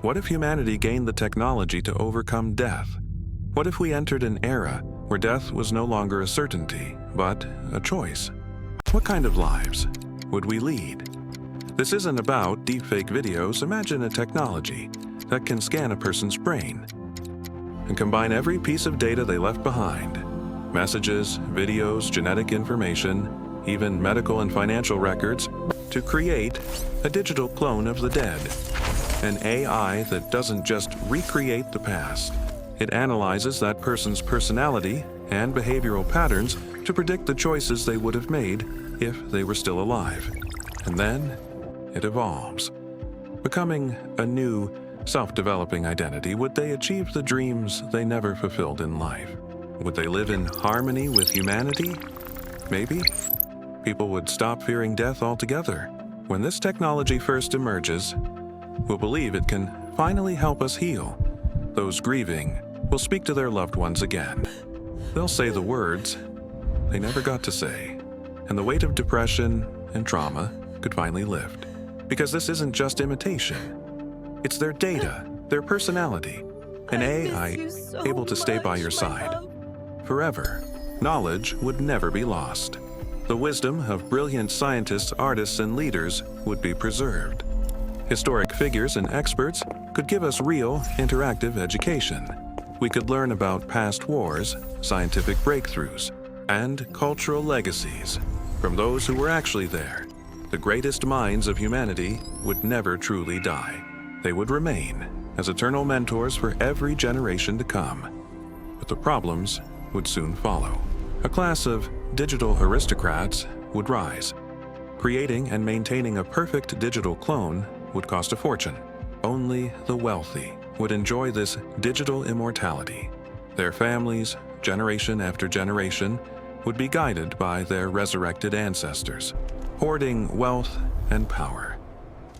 What if humanity gained the technology to overcome death? What if we entered an era where death was no longer a certainty, but a choice? What kind of lives would we lead? This isn't about deepfake videos. Imagine a technology that can scan a person's brain and combine every piece of data they left behind. Messages, videos, genetic information, even medical and financial records, to create a digital clone of the dead. An AI that doesn't just recreate the past. It analyzes that person's personality and behavioral patterns to predict the choices they would have made if they were still alive. And then it evolves, becoming a new, self-developing identity. Would they achieve the dreams they never fulfilled in life? Would they live in harmony with humanity? Maybe. People would stop fearing death altogether. When this technology first emerges, we'll believe it can finally help us heal. Those grieving will speak to their loved ones again. They'll say the words they never got to say, and the weight of depression and trauma could finally lift. Because this isn't just imitation. It's their data, their personality, an AI able to stay by your side forever. Knowledge would never be lost. The wisdom of brilliant scientists, artists, and leaders would be preserved. Historic figures and experts could give us real, interactive education. We could learn about past wars, scientific breakthroughs, and cultural legacies from those who were actually there. The greatest minds of humanity would never truly die. They would remain as eternal mentors for every generation to come. But the problems would soon follow. A class of digital aristocrats would rise. Creating and maintaining a perfect digital clone would cost a fortune. Only the wealthy would enjoy this digital immortality. Their families, generation after generation, would be guided by their resurrected ancestors, hoarding wealth and power.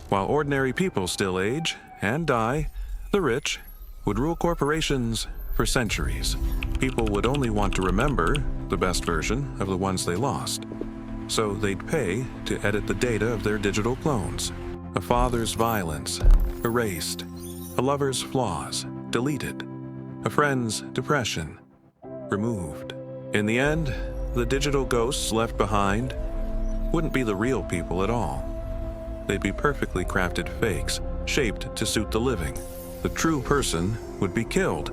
While ordinary people still age and die, the rich would rule corporations for centuries. People would only want to remember the best version of the ones they lost, so they'd pay to edit the data of their digital clones. A father's violence, erased. A lover's flaws, deleted. A friend's depression, removed. In the end, the digital ghosts left behind wouldn't be the real people at all. They'd be perfectly crafted fakes, shaped to suit the living. The true person would be killed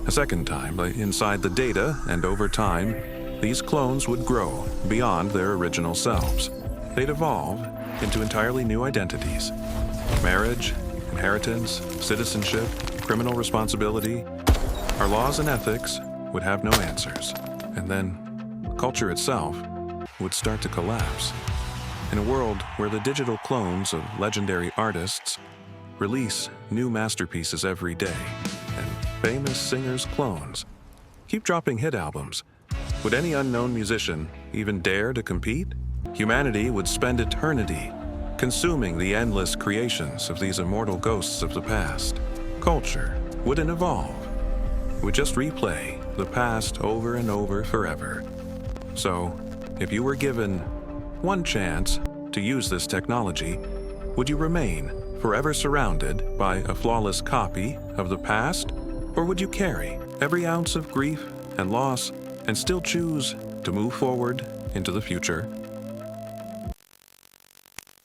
a second time inside the data, and over time, these clones would grow beyond their original selves. They'd evolve into entirely new identities. Marriage, inheritance, citizenship, criminal responsibility. Our laws and ethics would have no answers. And then, culture itself would start to collapse. In a world where the digital clones of legendary artists release new masterpieces every day, and famous singers' clones keep dropping hit albums, would any unknown musician even dare to compete? Humanity would spend eternity consuming the endless creations of these immortal ghosts of the past. Culture wouldn't evolve. It would just replay the past over and over forever. So, if you were given one chance to use this technology, would you remain forever surrounded by a flawless copy of the past? Or would you carry every ounce of grief and loss and still choose to move forward into the future?